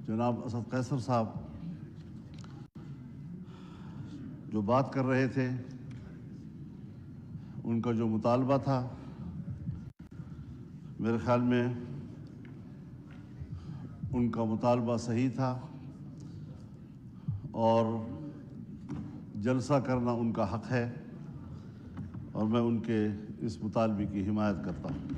جناب اسد قیصر صاحب جو بات کر رہے تھے، ان کا جو مطالبہ تھا میرے خیال میں ان کا مطالبہ صحیح تھا اور جلسہ کرنا ان کا حق ہے اور میں ان کے اس مطالبے کی حمایت کرتا ہوں۔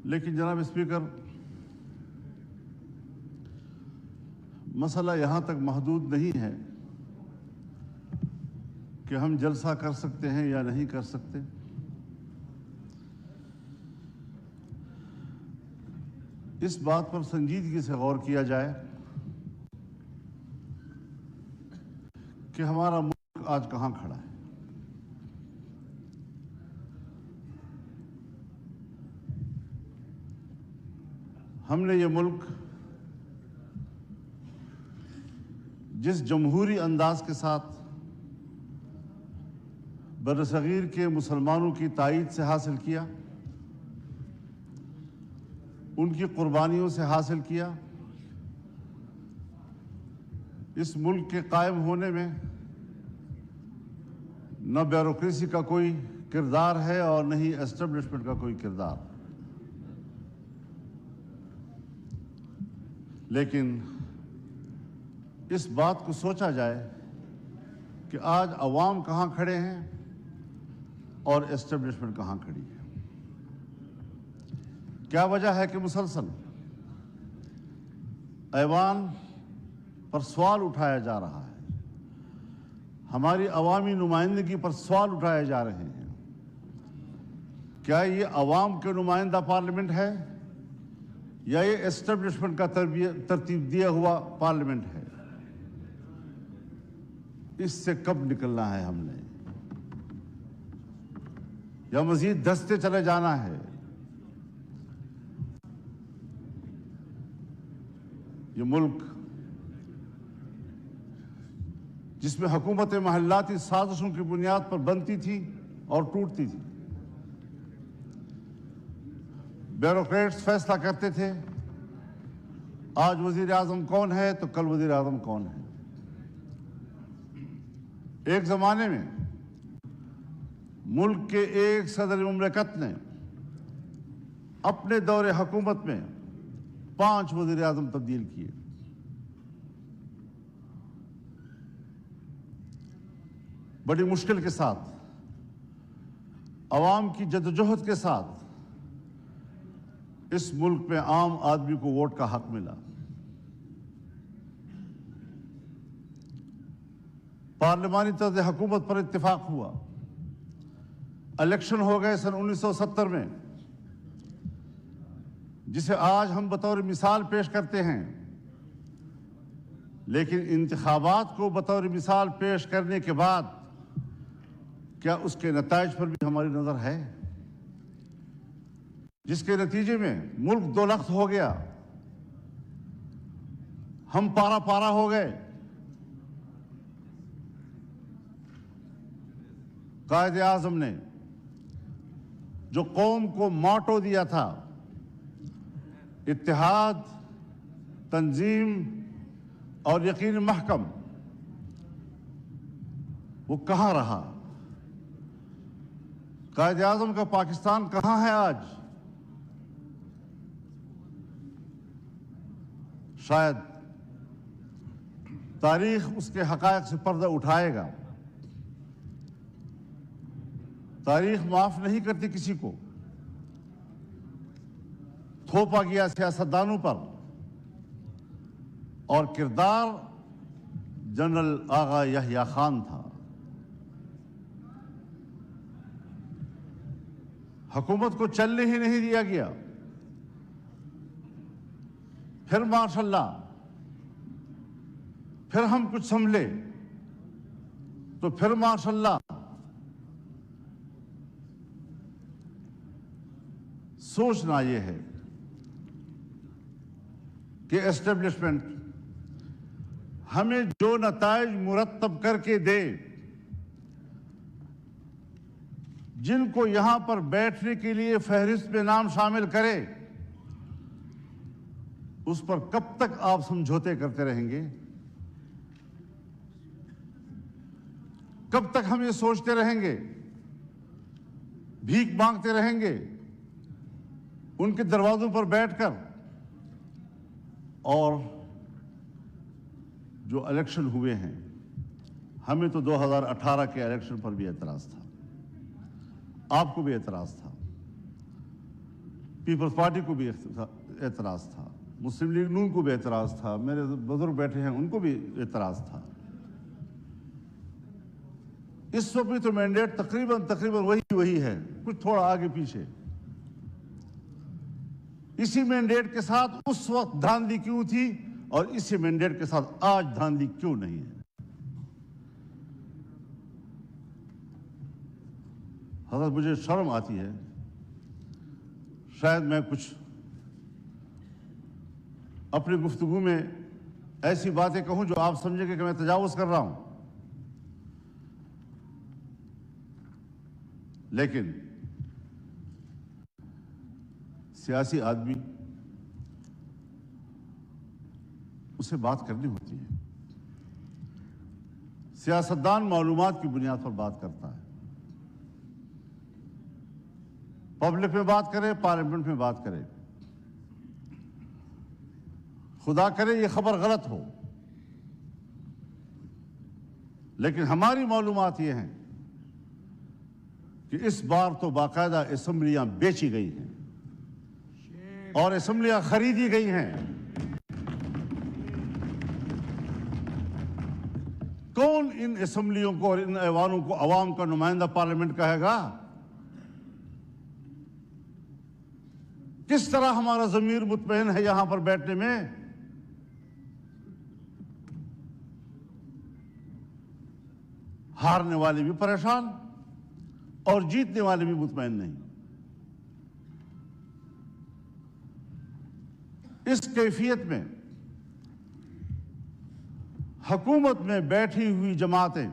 لیکن جناب اسپیکر، مسئلہ یہاں تک محدود نہیں ہے کہ ہم جلسہ کر سکتے ہیں یا نہیں کر سکتے۔ اس بات پر سنجیدگی سے غور کیا جائے کہ ہمارا ملک آج کہاں کھڑا ہے۔ ہم نے یہ ملک جس جمہوری انداز کے ساتھ برصغیر کے مسلمانوں کی تائید سے حاصل کیا، ان کی قربانیوں سے حاصل کیا، اس ملک کے قائم ہونے میں نہ بیوروکریسی کا کوئی کردار ہے اور نہ ہی اسٹیبلشمنٹ کا کوئی کردار۔ لیکن اس بات کو سوچا جائے کہ آج عوام کہاں کھڑے ہیں اور اسٹیبلشمنٹ کہاں کھڑی ہے۔ کیا وجہ ہے کہ مسلسل ایوان پر سوال اٹھایا جا رہا ہے، ہماری عوامی نمائندگی پر سوال اٹھائے جا رہے ہیں؟ کیا یہ عوام کے نمائندہ پارلیمنٹ ہے یا یہ اسٹیبلشمنٹ کا ترتیب دیا ہوا پارلیمنٹ ہے؟ اس سے کب نکلنا ہے ہم نے، یا مزید دھستے چلے جانا ہے؟ یہ ملک جس میں حکومت محلاتی سازشوں کی بنیاد پر بنتی تھی اور ٹوٹتی تھی، بیوروکریٹس فیصلہ کرتے تھے آج وزیر اعظم کون ہے تو کل وزیر اعظم کون ہے۔ ایک زمانے میں ملک کے ایک صدر مملکت نے اپنے دور حکومت میں 5 وزیر اعظم تبدیل کیے۔ بڑی مشکل کے ساتھ، عوام کی جدوجہد کے ساتھ اس ملک میں عام آدمی کو ووٹ کا حق ملا۔ پارلیمانی طرز حکومت پر اتفاق ہوا، الیکشن ہو گئے سن 1970 میں، جسے آج ہم بطور مثال پیش کرتے ہیں، لیکن انتخابات کو بطور مثال پیش کرنے کے بعد کیا اس کے نتائج پر بھی ہماری نظر ہے؟ جس کے نتیجے میں ملک دو لخت ہو گیا، ہم پارا پارا ہو گئے۔ قائد اعظم نے جو قوم کو موٹو دیا تھا، اتحاد، تنظیم اور یقین محکم، وہ کہاں رہا؟ قائد اعظم کا پاکستان کہاں ہے آج؟ شاید تاریخ اس کے حقائق سے پردہ اٹھائے گا۔ تاریخ معاف نہیں کرتی کسی کو۔ تھوپا گیا سیاستدانوں پر، اور کردار جنرل آغا یحییٰ خان تھا۔ حکومت کو چلنے ہی نہیں دیا گیا۔ پھر ماشاءاللہ، پھر ہم کچھ سنبھلے تو پھر ماشاءاللہ سوچنا یہ ہے کہ اسٹیبلشمنٹ ہمیں جو نتائج مرتب کر کے دے جن کو یہاں پر بیٹھنے کے لیے فہرست میں نام شامل کرے اس پر کب تک آپ سمجھوتے کرتے رہیں گے؟ کب تک ہم یہ سوچتے رہیں گے، بھیک مانگتے رہیں گے ان کے دروازوں پر بیٹھ کر؟ اور جو الیکشن ہوئے ہیں، ہمیں تو 2018 کے الیکشن پر بھی اعتراض تھا، آپ کو بھی اعتراض تھا، پیپلز پارٹی کو بھی اعتراض تھا، مسلم لیگ نون کو بھی اعتراض تھا، میرے بزرگ بیٹھے ہیں ان کو بھی اعتراض تھا۔ اس وقت بھی تو مینڈیٹ تقریباً وہی ہے، کچھ تھوڑا آگے پیچھے۔ اسی مینڈیٹ کے ساتھ اس وقت دھاندلی کیوں تھی اور اسی مینڈیٹ کے ساتھ آج دھاندلی کیوں نہیں ہے؟ حضرت مجھے شرم آتی ہے، شاید میں کچھ اپنی گفتگو میں ایسی باتیں کہوں جو آپ سمجھیں گے کہ میں تجاوز کر رہا ہوں، لیکن سیاسی آدمی اسے بات کرنی ہوتی ہے۔ سیاستدان معلومات کی بنیاد پر بات کرتا ہے، پبلک میں بات کرے، پارلیمنٹ میں بات کرے۔ خدا کرے یہ خبر غلط ہو، لیکن ہماری معلومات یہ ہیں کہ اس بار تو باقاعدہ اسمبلیاں بیچی گئی ہیں اور اسمبلیاں خریدی گئی ہیں۔ کون ان اسمبلیوں کو اور ان ایوانوں کو عوام کا نمائندہ پارلیمنٹ کہے گا؟ کس طرح ہمارا ضمیر مطمئن ہے یہاں پر بیٹھنے میں؟ ہارنے والے بھی پریشان اور جیتنے والے بھی مطمئن نہیں۔ اس کیفیت میں حکومت میں بیٹھی ہوئی جماعتیں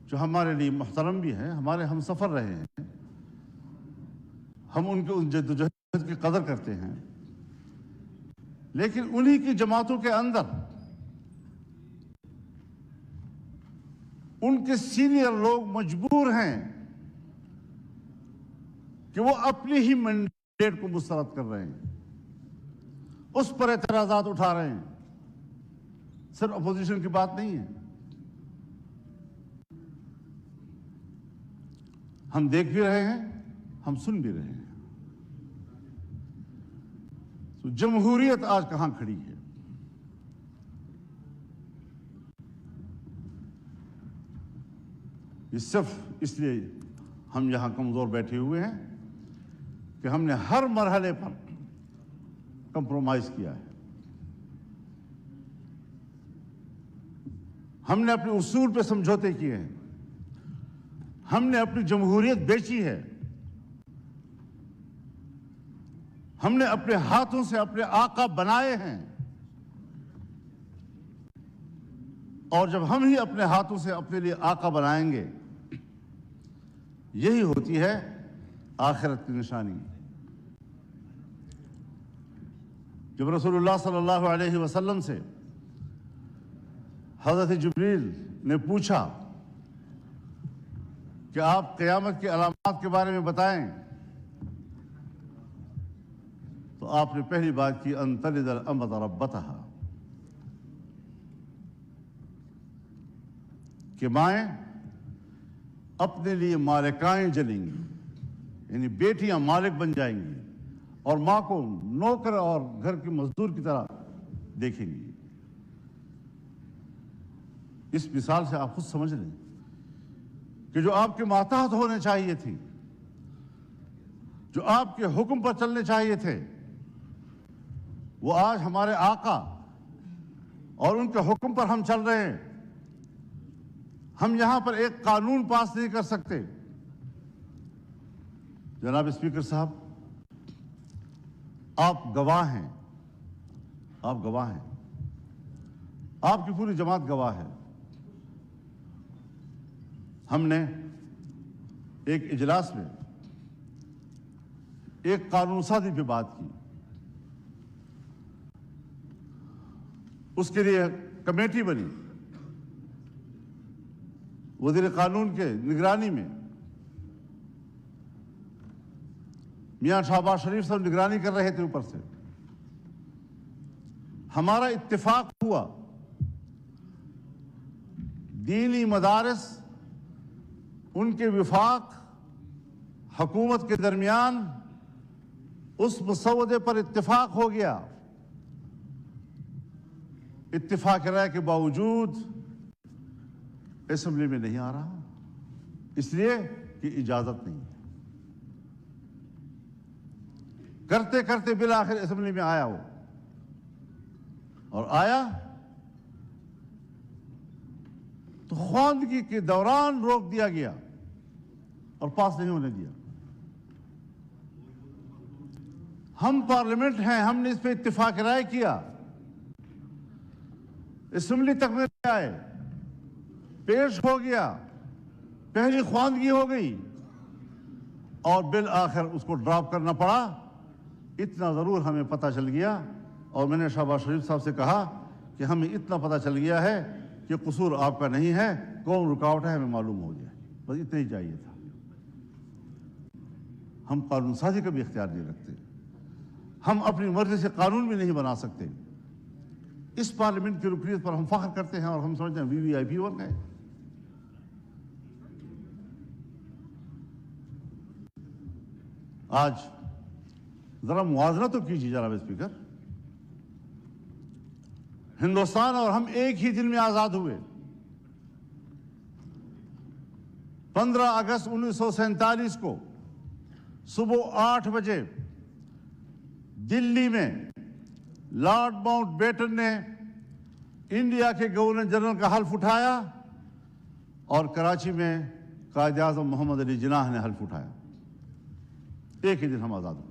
جو ہمارے لیے محترم بھی ہیں، ہمارے ہم سفر رہے ہیں، ہم ان کے جدوجہد کی قدر کرتے ہیں، لیکن انہی کی جماعتوں کے اندر ان کے سینئر لوگ مجبور ہیں کہ وہ اپنی ہی مینڈیٹ کو مسترد کر رہے ہیں، اس پر اعتراضات اٹھا رہے ہیں۔ صرف اپوزیشن کی بات نہیں ہے، ہم دیکھ بھی رہے ہیں، ہم سن بھی رہے ہیں۔ تو جمہوریت آج کہاں کھڑی ہے؟ یہ صرف اس لیے ہم یہاں کمزور بیٹھے ہوئے ہیں کہ ہم نے ہر مرحلے پر کمپرومائز کیا ہے، ہم نے اپنے اصول پہ سمجھوتے کیے ہیں، ہم نے اپنی جمہوریت بیچی ہے، ہم نے اپنے ہاتھوں سے اپنے آقا بنائے ہیں، اور جب ہم ہی اپنے ہاتھوں سے اپنے لیے آقا بنائیں گے، یہی ہوتی ہے آخرت کی نشانی۔ جب رسول اللہ صلی اللہ علیہ وسلم سے حضرت جبریل نے پوچھا کہ آپ قیامت کی علامات کے بارے میں بتائیں، تو آپ نے پہلی بات کی ان تلد الامۃ ربتہا، کہ مائیں اپنے لیے مالکائیں جلیں گی، یعنی بیٹیاں مالک بن جائیں گی اور ماں کو نوکر اور گھر کے مزدور کی طرح دیکھیں گی۔ اس مثال سے آپ خود سمجھ لیں کہ جو آپ کے ماتحت ہونے چاہیے تھی، جو آپ کے حکم پر چلنے چاہیے تھے، وہ آج ہمارے آقا اور ان کے حکم پر ہم چل رہے ہیں۔ ہم یہاں پر ایک قانون پاس نہیں کر سکتے۔ جناب اسپیکر صاحب، آپ گواہ ہیں، آپ گواہ ہیں، آپ کی پوری جماعت گواہ ہے۔ ہم نے ایک اجلاس میں ایک قانون سازی پہ بات کی. اس کے لیے کمیٹی بنی وزیر قانون کے نگرانی میں. میاں شہباز شریف صاحب نگرانی کر رہے تھے اوپر سے. ہمارا اتفاق ہوا دینی مدارس ان کے وفاق حکومت کے درمیان اس مسودے پر اتفاق ہو گیا. اتفاق رائے کے باوجود اسمبلی میں نہیں آ رہا اس لیے کہ اجازت نہیں ہے. کرتے کرتے بالآخر اسمبلی میں آیا وہ اور آیا تو خواندگی کے دوران روک دیا گیا اور پاس نہیں ہونے دیا. ہم پارلیمنٹ ہیں, ہم نے اس پہ اتفاق رائے کیا, اسمبلی تک میں آئے, پیش ہو گیا, پہلی خواندگی ہو گئی اور بالآخر اس کو ڈراپ کرنا پڑا. اتنا ضرور ہمیں پتہ چل گیا اور میں نے شہباز شریف صاحب سے کہا کہ ہمیں اتنا پتہ چل گیا ہے کہ قصور آپ کا نہیں ہے, کون رکاوٹ ہے ہمیں معلوم ہو جائے. بس اتنا ہی چاہیے تھا. ہم قانون سازی کا بھی اختیار نہیں رکھتے, ہم اپنی مرضی سے قانون بھی نہیں بنا سکتے. اس پارلیمنٹ کی رکنیت پر ہم فخر کرتے ہیں اور ہم سمجھتے ہیں وی وی آئی پی بن گئے. آج ذرا موازنہ تو کیجیے جناب اسپیکر, ہندوستان اور ہم ایک ہی دن میں آزاد ہوئے. 15 اگست 1947 کو صبح 8 بجے دلی میں لارڈ ماؤنٹ بیٹن نے انڈیا کے گورنر جنرل کا حلف اٹھایا اور کراچی میں قائد اعظم محمد علی جناح نے حلف اٹھایا. ایک ہی دن ہم آزاد ہوئے.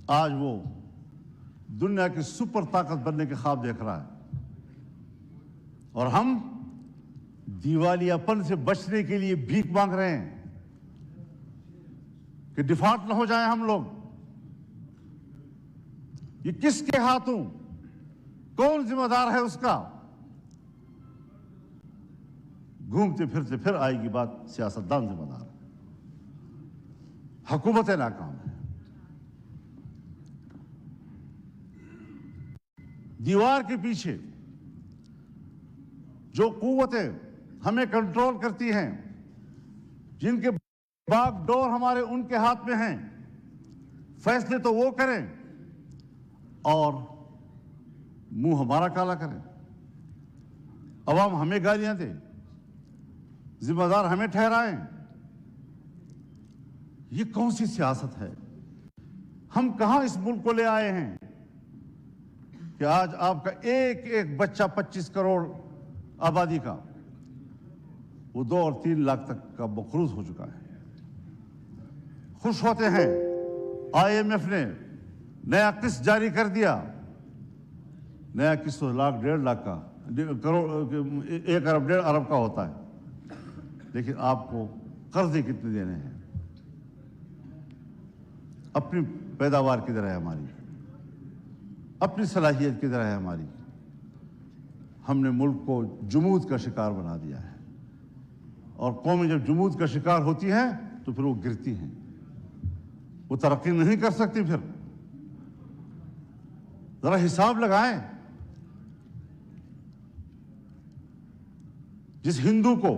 آج وہ دنیا کی سپر طاقت بننے کے خواب دیکھ رہا ہے اور ہم دیوالیہ پن سے بچنے کے لیے بھیک مانگ رہے ہیں کہ ڈیفالٹ نہ ہو جائیں ہم لوگ. یہ کس کے ہاتھوں, کون ذمہ دار ہے اس کا؟ گھومتے پھرتے پھر آئے گی بات سیاستدان ذمہ دار ہے, حکومت ناکام ہے. دیوار کے پیچھے جو قوتیں ہمیں کنٹرول کرتی ہیں, جن کے باغ ڈور ہمارے ان کے ہاتھ میں ہیں, فیصلے تو وہ کریں اور منہ ہمارا کالا کریں. عوام ہمیں گالیاں دے, ذمہ دار ہمیں ٹھہرائیں. یہ کون سی سیاست ہے؟ ہم کہاں اس ملک کو لے آئے ہیں کہ آج آپ کا ایک ایک بچہ 25 کروڑ آبادی کا وہ 2 اور 3 لاکھ تک کا مقروض ہو چکا ہے. خوش ہوتے ہیں آئی ایم ایف نے نیا قسط جاری کر دیا. نیا قسط 1 لاکھ 1.5 لاکھ کا کروڑ 1 ارب 1.5 ارب کا ہوتا ہے, لیکن آپ کو قرضے کتنے دینے ہیں؟ اپنی پیداوار کدھر ہے ہماری, اپنی صلاحیت کدھر ہے ہماری؟ ہم نے ملک کو جمود کا شکار بنا دیا ہے اور قومیں جب جمود کا شکار ہوتی ہیں تو پھر وہ گرتی ہیں, وہ ترقی نہیں کر سکتی. پھر ذرا حساب لگائیں. جس ہندو کو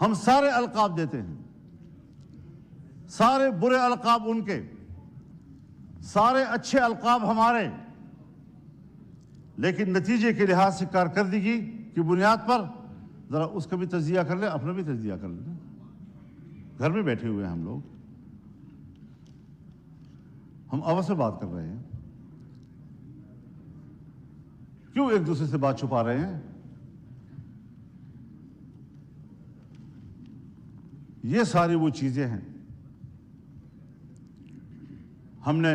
ہم سارے القاب دیتے ہیں, سارے برے القاب ان کے, سارے اچھے القاب ہمارے, لیکن نتیجے کے لحاظ سے کارکردگی کی بنیاد پر ذرا اس کا بھی تجزیہ کر لیں, اپنا بھی تجزیہ کر لیں. گھر میں بیٹھے ہوئے ہیں ہم لوگ, ہم آواز سے بات کر رہے ہیں, کیوں ایک دوسرے سے بات چھپا رہے ہیں؟ یہ ساری وہ چیزیں ہیں. ہم نے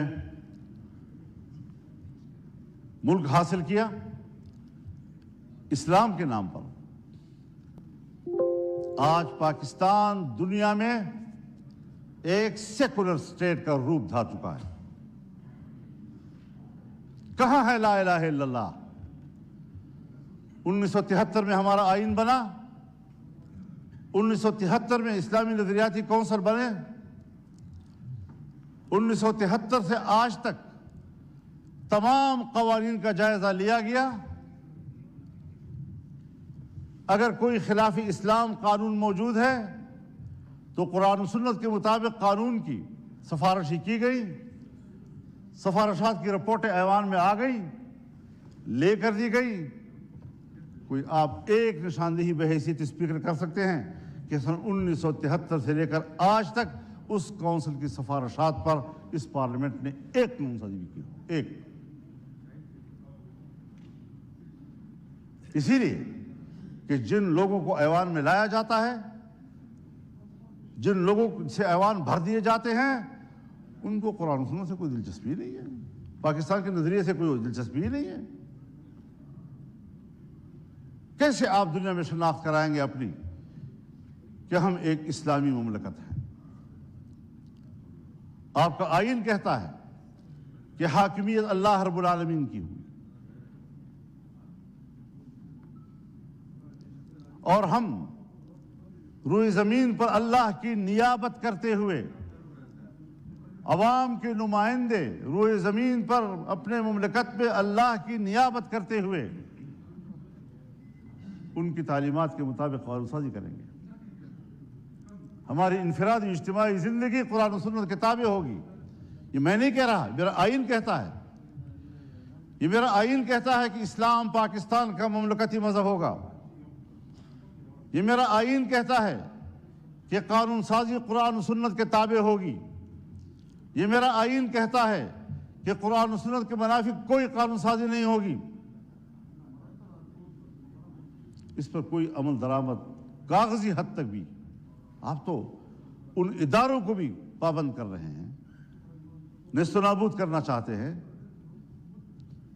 ملک حاصل کیا اسلام کے نام پر, آج پاکستان دنیا میں ایک سیکولر سٹیٹ کا روپ دھار چکا ہے۔ کہاں ہے لا الہ الا اللہ؟ 1973 میں ہمارا آئین بنا، 1973 میں اسلامی نظریاتی کونسل بنے، 1973 سے آج تک تمام قوانین کا جائزہ لیا گیا۔ اگر کوئی خلاف اسلام قانون موجود ہے تو قرآن و سنت کے مطابق قانون کی سفارشی کی گئی، سفارشات کی رپورٹیں ایوان میں آ گئی، لے کر دی گئی۔ کوئی آپ ایک نشاندہی بحیثیت اسپیکر کر سکتے ہیں کہ سن 1973 سے لے کر آج تک اس کونسل کی سفارشات پر اس پارلیمنٹ نے ایک قانون سازی بھی کی ہو؟ ایک۔ اسی لیے کہ جن لوگوں کو ایوان میں لایا جاتا ہے، جن لوگوں سے ایوان بھر دیے جاتے ہیں، ان کو قرآن و سنت سے کوئی دلچسپی نہیں ہے، پاکستان کے نظریے سے کوئی دلچسپی نہیں ہے۔ کیسے آپ دنیا میں شناخت کرائیں گے اپنی کہ ہم ایک اسلامی مملکت ہیں؟ آپ کا آئین کہتا ہے کہ حاکمیت اللہ رب العالمین کی ہوئی، اور ہم روئے زمین پر اللہ کی نیابت کرتے ہوئے، عوام کے نمائندے روئے زمین پر اپنے مملکت میں اللہ کی نیابت کرتے ہوئے ان کی تعلیمات کے مطابق قانون سازی کریں گے۔ ہماری انفرادی اجتماعی زندگی قرآن و سنت کے تابع ہوگی۔ یہ میں نہیں کہہ رہا، میرا آئین کہتا ہے، یہ میرا آئین کہتا ہے کہ اسلام پاکستان کا مملکتی مذہب ہوگا۔ یہ میرا آئین کہتا ہے کہ قانون سازی قرآن و سنت کے تابع ہوگی۔ یہ میرا آئین کہتا ہے کہ قرآن و سنت کے منافق کوئی قانون سازی نہیں ہوگی۔ اس پر کوئی عمل درآمد کاغذی حد تک بھی، آپ تو ان اداروں کو بھی پابند کر رہے ہیں، نیست و نابود کرنا چاہتے ہیں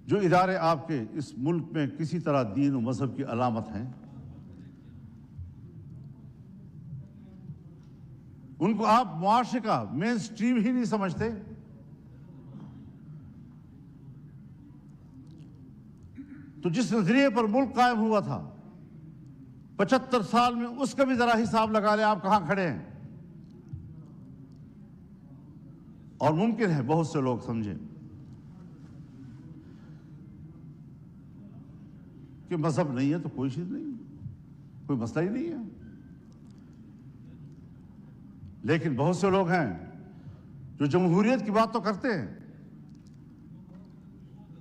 جو ادارے آپ کے اس ملک میں کسی طرح دین و مذہب کی علامت ہیں۔ ان کو آپ معاشرے کا مین سٹریم ہی نہیں سمجھتے۔ تو جس نظریے پر ملک قائم ہوا تھا 75 سال میں، اس کا بھی ذرا حساب لگا لیں آپ کہاں کھڑے ہیں۔ اور ممکن ہے بہت سے لوگ سمجھیں کہ مذہب نہیں ہے تو کوئی چیز نہیں، کوئی مسئلہ ہی نہیں ہے۔ لیکن بہت سے لوگ ہیں جو جمہوریت کی بات تو کرتے ہیں،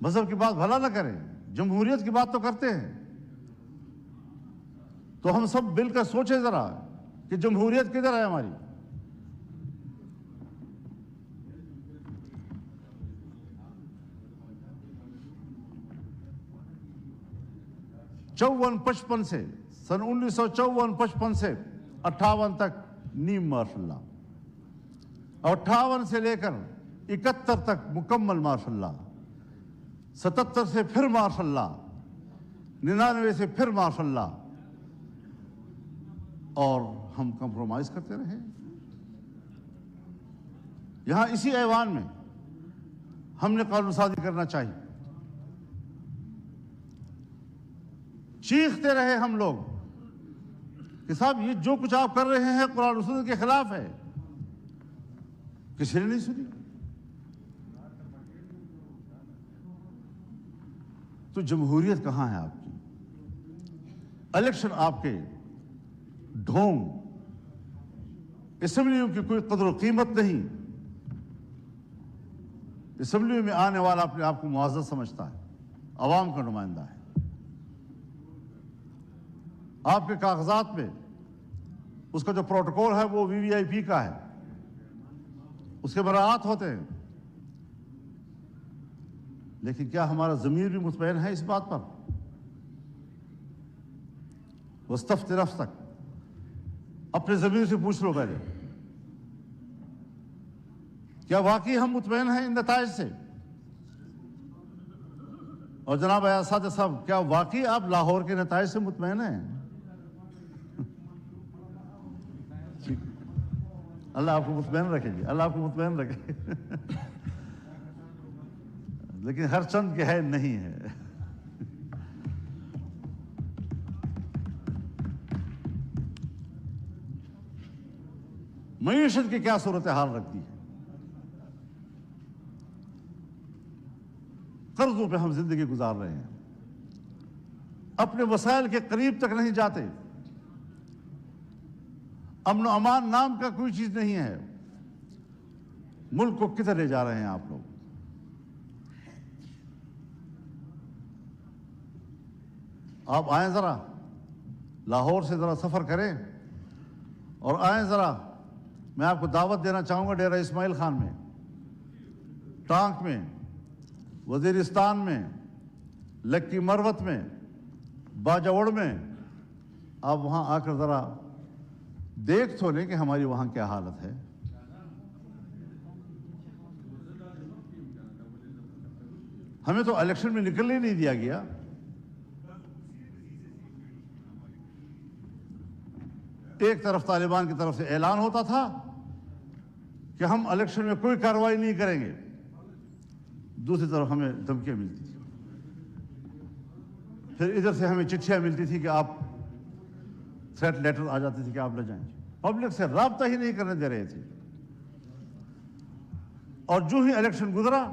مذہب کی بات بھلا نہ کریں، جمہوریت کی بات تو کرتے ہیں۔ تو ہم سب مل کر سوچیں ذرا کہ جمہوریت کدھر ہے ہماری؟ '54-55 سے، سن 1954-55 سے 58 تک نیم مارشل لا، اور 58 سے لے کر 71 تک مکمل مارشل لا، 77 سے پھر مارشل لا، 99 سے پھر مارشل لا، اور ہم کمپرومائز کرتے رہے۔ یہاں اسی ایوان میں ہم نے قانون سازی کرنا چاہیے، چیختے رہے ہم لوگ کہ صاحب یہ جو کچھ آپ کر رہے ہیں قرآن و سنت کے خلاف ہے، کسی نے نہیں سنی۔ تو جمہوریت کہاں ہے آپ کی؟ الیکشن آپ کے ڈھونگ، اسمبلیوں کی کوئی قدر و قیمت نہیں۔ اسمبلیوں میں آنے والا اپنے آپ کو معزز سمجھتا ہے، عوام کا نمائندہ ہے۔ آپ کے کاغذات میں اس کا جو پروٹوکول ہے وہ VVIP کا ہے، اس کے مراعات ہوتے ہیں۔ لیکن کیا ہمارا ضمیر بھی مطمئن ہے اس بات پر؟ وَاسْتَفْتِ نَفْسَكَ، اپنے ضمیر سے پوچھ لو پہلے، کیا واقعی ہم مطمئن ہیں ان نتائج سے؟ اور جناب اساتذہ صاحب، کیا واقعی آپ لاہور کے نتائج سے مطمئن ہیں؟ ٹھیک، اللہ آپ کو مطمئن رکھے جی، اللہ آپ کو مطمئن رکھے لیکن ہر چند کے ہے نہیں ہے. معیشت کی کیا صورتحال رکھتی ہے؟ قرضوں پہ ہم زندگی گزار رہے ہیں، اپنے وسائل کے قریب تک نہیں جاتے، امن و امان نام کا کوئی چیز نہیں ہے. ملک کو کدھر لے جا رہے ہیں آپ لوگ؟ آپ آئیں ذرا لاہور سے ذرا سفر کریں اور آئیں ذرا، میں آپ کو دعوت دینا چاہوں گا ڈیرہ اسماعیل خان میں، ٹانک میں، وزیرستان میں، لکی مروت میں، باجوڑ میں. آپ وہاں آ کر ذرا دیکھ تو لیں کہ ہماری وہاں کیا حالت ہے. ہمیں تو الیکشن میں نکلنے نہیں دیا گیا. ایک طرف طالبان کی طرف سے اعلان ہوتا تھا کہ ہم الیکشن میں کوئی کارروائی نہیں کریں گے، دوسری طرف ہمیں دھمکیاں ملتی تھی. پھر ادھر سے ہمیں چٹھیاں ملتی تھی کہ آپ تھریٹ لیٹر آ جاتی تھی کہ آپ لے جائیں. پبلک سے رابطہ ہی نہیں کرنے دے رہے تھے. اور جو ہی الیکشن گزرا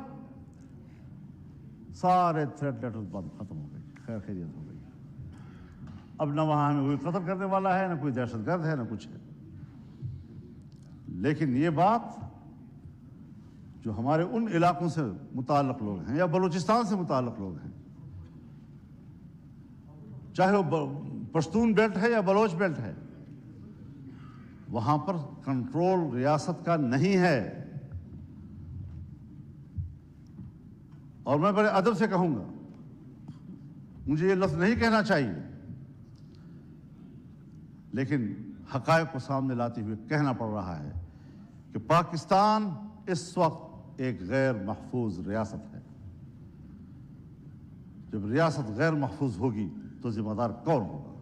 سارے تھریٹ لیٹر بند، ختم ہو گئے، خیر خیریت ہو گئی. اب نہ وہاں ہمیں کوئی قتل کرنے والا ہے، نہ کوئی دہشت گرد ہے، نہ کچھ ہے. لیکن یہ بات جو ہمارے ان علاقوں سے متعلق لوگ ہیں یا بلوچستان سے متعلق لوگ ہیں، چاہے وہ پشتون بیلٹ ہے یا بلوچ بیلٹ ہے، وہاں پر کنٹرول ریاست کا نہیں ہے. اور میں بڑے ادب سے کہوں گا، مجھے یہ لفظ نہیں کہنا چاہیے، لیکن حقائق کو سامنے لاتے ہوئے کہنا پڑ رہا ہے کہ پاکستان اس وقت ایک غیر محفوظ ریاست ہے. جب ریاست غیر محفوظ ہوگی تو ذمہ دار کون ہوگا؟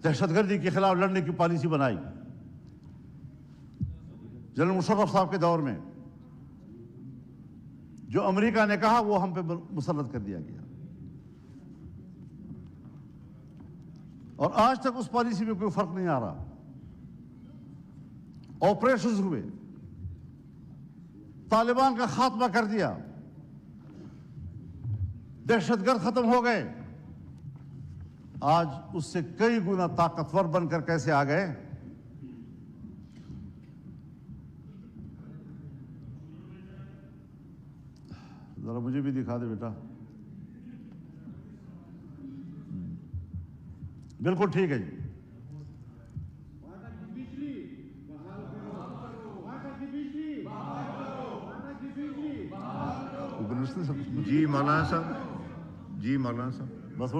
دہشت گردی کے خلاف لڑنے کی پالیسی بنائی جنرل مشرف صاحب کے دور میں. جو امریکہ نے کہا وہ ہم پہ مسلط کر دیا گیا، اور آج تک اس پالیسی میں کوئی فرق نہیں آ رہا. آپریشنز ہوئے، طالبان کا خاتمہ کر دیا، دہشت گرد ختم ہو گئے. آج اس سے کئی گنا طاقتور بن کر کیسے آ گئے؟ ذرا مجھے بھی دکھا دے بیٹا. بالکل ٹھیک ہے جی. جی مولانا صاحب، جی مولانا صاحب، بس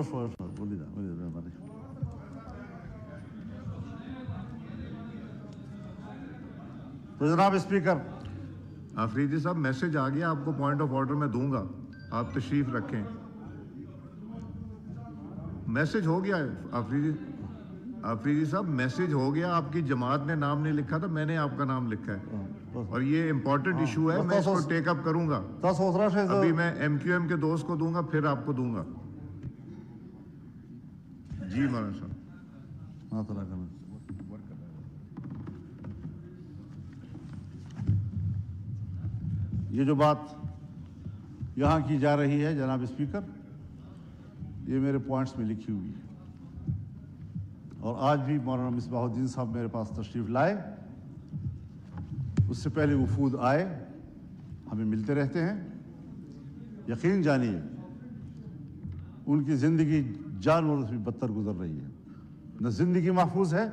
بولیے ہمارے. تو جناب اسپیکر، آفریدی صاحب میسج آ گیا، آپ کو پوائنٹ آف آرڈر میں دوں گا، آپ تشریف رکھیں. میسج ہو گیا آفریدی صاحب، میسج ہو گیا. آپ کی جماعت نے نام نہیں لکھا تھا، میں نے آپ کا نام لکھا ہے، اور یہ امپورٹنٹ ایشو ہے. میں اس کو ٹیک اپ کروں گا. ابھی میں ایم کیو ایم کے دوست کو دوں گا، پھر آپ کو دوں گا. جی مولانا صاحب. یہ جو بات یہاں کی جا رہی ہے جناب اسپیکر، یہ میرے پوائنٹس میں لکھی ہوئی ہے، اور آج بھی مولانا مصباح الدین صاحب میرے پاس تشریف لائے. اس سے پہلے وفود آئے، ہمیں ملتے رہتے ہیں. یقین جانیے ان کی زندگی جانوروں سے بھی بدتر گزر رہی ہے. نہ زندگی محفوظ ہے،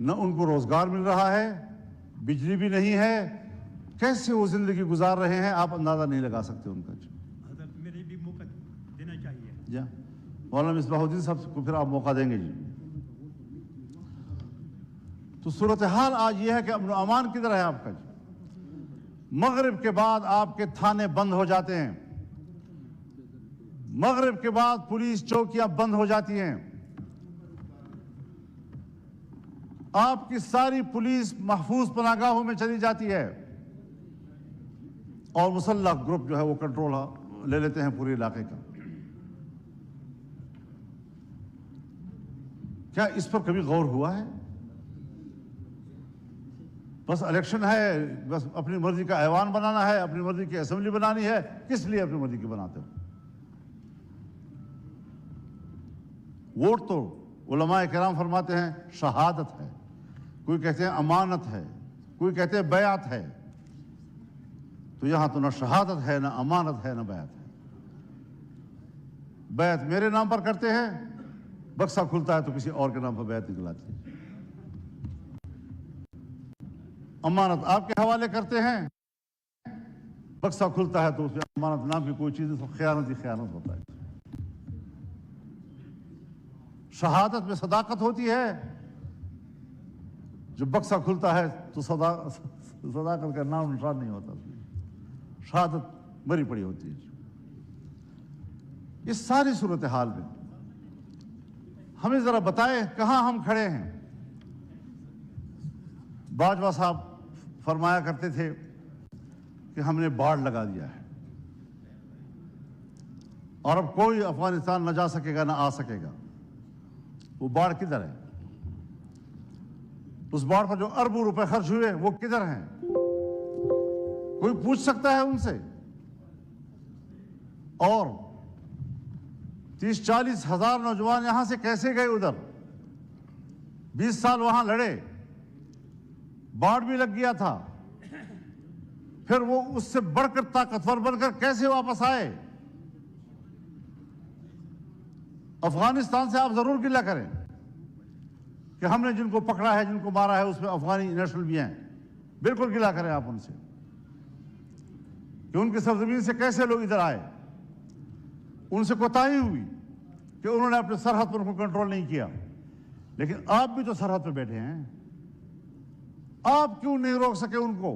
نہ ان کو روزگار مل رہا ہے، بجلی بھی نہیں ہے. کیسے وہ زندگی گزار رہے ہیں آپ اندازہ نہیں لگا سکتے ان کا. میرے بھی موقع دینا چاہیے. جی مولانا مصباح الدین صاحب کو پھر آپ موقع دیں گے. جی تو صورتحال آج یہ ہے کہ امن و امان کدھر ہے آپ کا؟ جی مغرب کے بعد آپ کے تھانے بند ہو جاتے ہیں، مغرب کے بعد پولیس چوکیاں بند ہو جاتی ہیں، آپ کی ساری پولیس محفوظ پناہگاہوں میں چلی جاتی ہے اور مسلح گروپ جو ہے وہ کنٹرول لے لیتے ہیں پورے علاقے کا۔ کیا اس پر کبھی غور ہوا ہے؟ بس الیکشن ہے، بس اپنی مرضی کا ایوان بنانا ہے، اپنی مرضی کی اسمبلی بنانی ہے۔ کس لیے اپنی مرضی کی بناتے ہو؟ ووٹ تو علماء کرام فرماتے ہیں شہادت ہے، کوئی کہتے ہیں امانت ہے، کوئی کہتے ہیں بیعت ہے۔ تو یہاں تو نہ شہادت ہے، نہ امانت ہے، نہ بیعت ہے۔ بیعت میرے نام پر کرتے ہیں، بکسا کھلتا ہے تو کسی اور کے نام پر بیعت نکل آتی ہے۔ امانت آپ کے حوالے کرتے ہیں، بکسا کھلتا ہے تو اس میں امانت نام کی کوئی چیز خیانت ہی خیانت ہوتا ہے۔ شہادت میں صداقت ہوتی ہے، جو بکسا کھلتا ہے تو صداقت کا نام نشان نہیں ہوتا، شہادت مری پڑی ہوتی ہے۔ اس ساری صورتحال میں ہمیں ذرا بتائیں کہاں ہم کھڑے ہیں۔ باجوہ صاحب فرمایا کرتے تھے کہ ہم نے باڑ لگا دیا ہے اور اب کوئی افغانستان نہ جا سکے گا نہ آ سکے گا۔ وہ باڑ کدھر ہے؟ اس باڑ پر جو اربوں روپے خرچ ہوئے وہ کدھر ہیں؟ کوئی پوچھ سکتا ہے ان سے؟ اور 30-40 ہزار نوجوان یہاں سے کیسے گئے ادھر؟ 20 سال وہاں لڑے، باڑ بھی لگ گیا تھا، پھر وہ اس سے بڑھ کر طاقتور بن کر کیسے واپس آئے؟ افغانستان سے آپ ضرور گلہ کریں کہ ہم نے جن کو پکڑا ہے، جن کو مارا ہے، اس میں افغانی نیشنل بھی ہیں، بالکل گلہ کریں آپ ان سے کہ ان کی سرزمین سے کیسے لوگ ادھر آئے۔ ان سے کوتاہی ہوئی کہ انہوں نے اپنے سرحد پر ان کو کنٹرول نہیں کیا، لیکن آپ بھی تو سرحد پہ بیٹھے ہیں، آپ کیوں نہیں روک سکے ان کو؟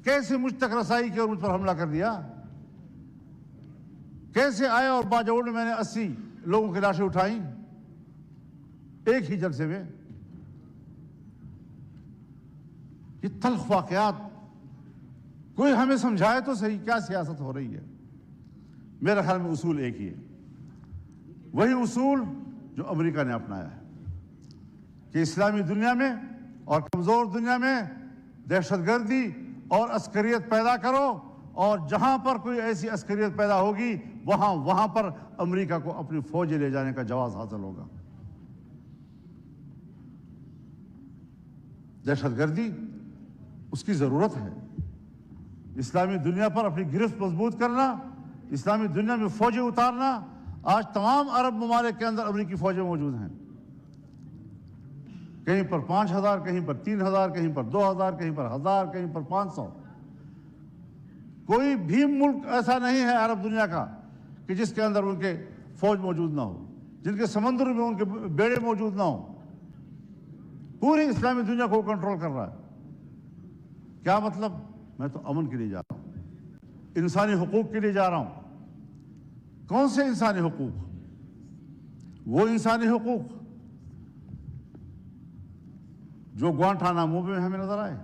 کیسے مجھ تک رسائی کی اور مجھ پر حملہ کر دیا؟ کیسے آئے اور باجوڑ میں نے 80 لوگوں کی لاشیں اٹھائیں ایک ہی جلسے میں؟ یہ تلخ واقعات کوئی ہمیں سمجھائے تو صحیح، کیا سیاست ہو رہی ہے؟ میرے خیال میں اصول ایک ہی ہے، وہی اصول جو امریکہ نے اپنایا ہے کہ اسلامی دنیا میں اور کمزور دنیا میں دہشت گردی اور عسکریت پیدا کرو، اور جہاں پر کوئی ایسی عسکریت پیدا ہوگی وہاں پر امریکہ کو اپنی فوجیں لے جانے کا جواز حاصل ہوگا۔ دہشت گردی اس کی ضرورت ہے، اسلامی دنیا پر اپنی گرفت مضبوط کرنا، اسلامی دنیا میں فوجیں اتارنا۔ آج تمام عرب ممالک کے اندر امریکی فوجیں موجود ہیں، کہیں پر 5000، کہیں پر 3000، کہیں پر 2000، کہیں پر 1000، کہیں پر 500۔ کوئی بھی ملک ایسا نہیں ہے عرب دنیا کا کہ جس کے اندر ان کے فوج موجود نہ ہو، جن کے سمندر میں ان کے بیڑے موجود نہ ہوں۔ پوری اسلامی دنیا کو کنٹرول کر رہا ہے۔ کیا مطلب؟ میں تو امن کے لیے جا رہا ہوں، انسانی حقوق کے لیے جا رہا ہوں۔ کون سے انسانی حقوق؟ وہ انسانی حقوق جو گوانٹانامو میں ہمیں نظر آئے،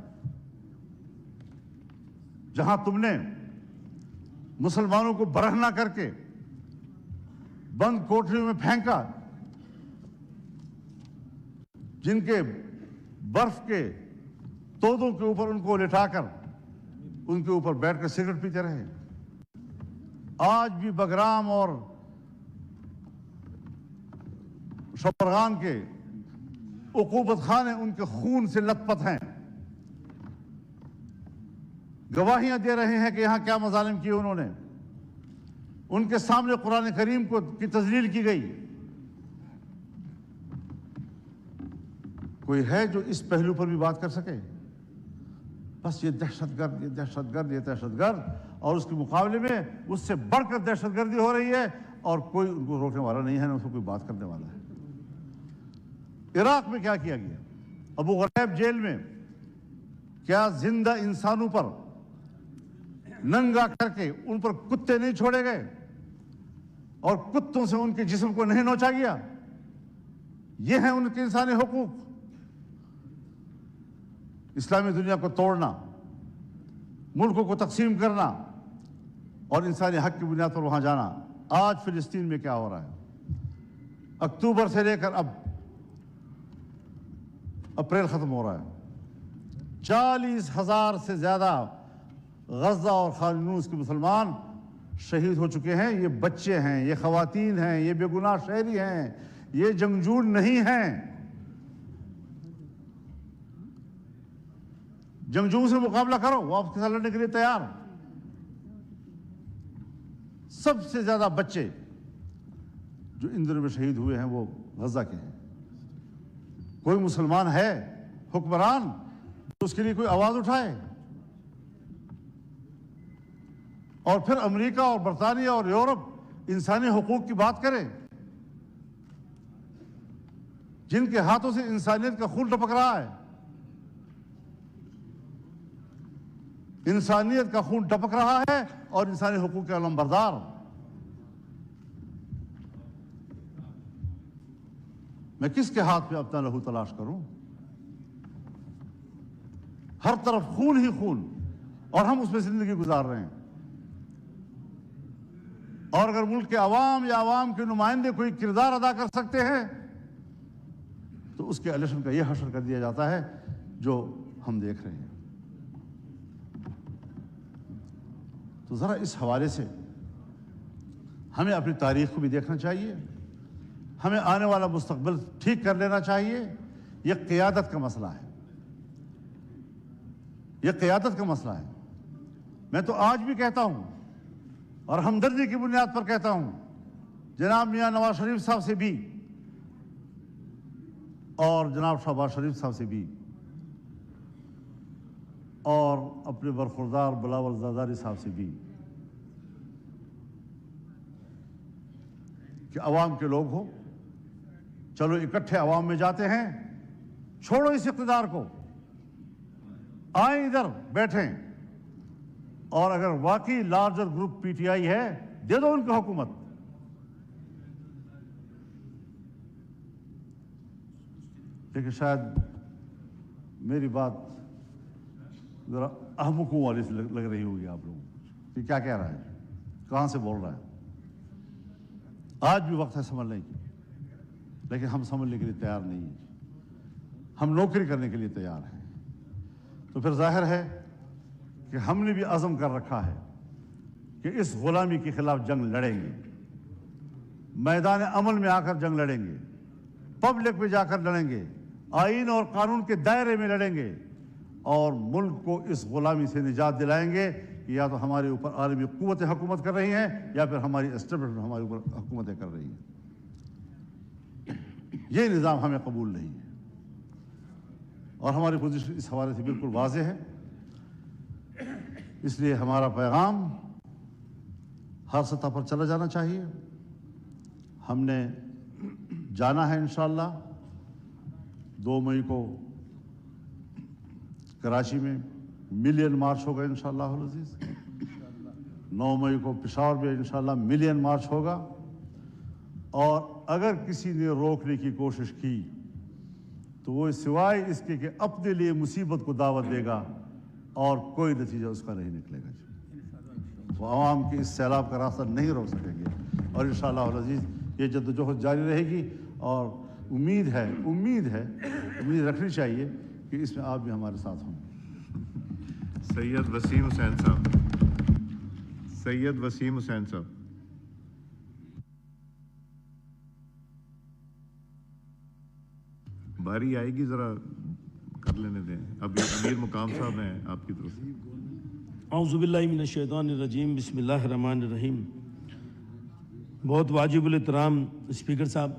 جہاں تم نے مسلمانوں کو برہنہ کر کے بند کوٹریوں میں پھینکا، جن کے برف کے تودوں کے اوپر ان کو لٹا کر ان کے اوپر بیٹھ کر سگریٹ پیتے رہے۔ آج بھی بگرام اور شبرغان کے عقوبت خانے ان کے خون سے لت پت ہیں، گواہیاں دے رہے ہیں کہ یہاں کیا مظالم کیے انہوں نے۔ ان کے سامنے قرآن کریم کی تذلیل کی گئی۔ کوئی ہے جو اس پہلو پر بھی بات کر سکے؟ بس یہ دہشت گرد، یہ دہشت گرد، یہ دہشت گرد، اور اس کے مقابلے میں اس سے بڑھ کر دہشت گردی ہو رہی ہے اور کوئی ان کو روکنے والا نہیں ہے، نہ اس کو کوئی بات کرنے والا ہے۔ عراق میں کیا کیا گیا؟ ابو غریب جیل میں کیا زندہ انسانوں پر ننگا کر کے ان پر کتے نہیں چھوڑے گئے؟ اور کتوں سے ان کے جسم کو نہیں نوچا گیا؟ یہ ہیں ان کے انسانی حقوق۔ اسلامی دنیا کو توڑنا، ملکوں کو تقسیم کرنا اور انسانی حق کی بنیاد پر وہاں جانا۔ آج فلسطین میں کیا ہو رہا ہے؟ اکتوبر سے لے کر اب اپریل ختم ہو رہا ہے، 40,000 سے زیادہ غزہ اور خان یونس کے مسلمان شہید ہو چکے ہیں۔ یہ بچے ہیں، یہ خواتین ہیں، یہ بے گناہ شہری ہیں، یہ جنگجو نہیں ہیں۔ جنگجو سے مقابلہ کرو، وہ آپ کے ساتھ لڑنے کے لیے تیار۔ سب سے زیادہ بچے جو ان دنوں میں شہید ہوئے ہیں وہ غزہ کے ہیں۔ کوئی مسلمان ہے حکمران تو اس کے لیے کوئی آواز اٹھائے؟ اور پھر امریکہ اور برطانیہ اور یورپ انسانی حقوق کی بات کرے، جن کے ہاتھوں سے انسانیت کا خون ٹپک رہا ہے۔ انسانیت کا خون ٹپک رہا ہے اور انسانی حقوق کے علمبردار۔ میں کس کے ہاتھ پہ اپنا لہو تلاش کروں؟ ہر طرف خون ہی خون، اور ہم اس میں زندگی گزار رہے ہیں۔ اور اگر ملک کے عوام یا عوام کے نمائندے کوئی کردار ادا کر سکتے ہیں تو اس کے الیکشن کا یہ حشر کر دیا جاتا ہے جو ہم دیکھ رہے ہیں۔ تو ذرا اس حوالے سے ہمیں اپنی تاریخ کو بھی دیکھنا چاہیے، ہمیں آنے والا مستقبل ٹھیک کر لینا چاہیے۔ یہ قیادت کا مسئلہ ہے، یہ قیادت کا مسئلہ ہے۔ میں تو آج بھی کہتا ہوں اور ہمدردی کی بنیاد پر کہتا ہوں، جناب میاں نواز شریف صاحب سے بھی اور جناب شہباز شریف صاحب سے بھی اور اپنے برخوردار بلاول زرداری صاحب سے بھی، کہ عوام کے لوگ ہو، چلو اکٹھے عوام میں جاتے ہیں، چھوڑو اس اقتدار کو، آئیں ادھر بیٹھیں، اور اگر واقعی larger group P T I ہے دے دو ان کو حکومت۔ لیکن شاید میری بات ذرا احمقوں والی سے لگ رہی ہوگی آپ لوگوں کو، کہ کیا کہہ رہا ہے، کہاں سے بول رہا ہے۔ آج بھی وقت ہے سنبھلنے کی، لیکن ہم سنبھلنے کے لیے تیار نہیں ہیں، ہم نوکری کرنے کے لیے تیار ہیں۔ تو پھر ظاہر ہے کہ ہم نے بھی عزم کر رکھا ہے کہ اس غلامی کے خلاف جنگ لڑیں گے، میدان عمل میں آ کر جنگ لڑیں گے، پبلک میں جا کر لڑیں گے، آئین اور قانون کے دائرے میں لڑیں گے، اور ملک کو اس غلامی سے نجات دلائیں گے کہ یا تو ہمارے اوپر عالمی قوتیں حکومت کر رہی ہیں یا پھر ہماری اسٹیبلشمنٹ ہمارے اوپر حکومتیں کر رہی ہیں۔ یہ نظام ہمیں قبول نہیں ہے، اور ہماری پوزیشن اس حوالے سے بالکل واضح ہے۔ اس لیے ہمارا پیغام ہر سطح پر چلا جانا چاہیے۔ ہم نے جانا ہے انشاءاللہ 2 مئی کو کراچی میں ملین مارچ ہوگا انشاءاللہ العزیز، 9 مئی کو پشاور میں انشاءاللہ ملین مارچ ہوگا، اور اگر کسی نے روکنے کی کوشش کی تو وہ سوائے اس کے کہ اپنے لیے مصیبت کو دعوت دے گا اور کوئی نتیجہ اس کا نہیں نکلے گا۔ وہ عوام کے اس سیلاب کا راستہ نہیں روک سکیں گے، اور انشاءاللہ العزیز یہ جدوجہد جاری رہے گی، اور امید رکھنی چاہیے کہ اس میں آپ بھی ہمارے ساتھ ہوں۔ سید وسیم حسین صاحب باری آئے گی، ذرا کر لینے دیں۔ ابھی امیر مقام صاحب ہیں آپ کی طرف سے۔ اعوذ باللہ من الشیطان الرجیم، بسم اللہ الرحمن الرحیم۔ بہت واجب الاحترام اسپیکر صاحب،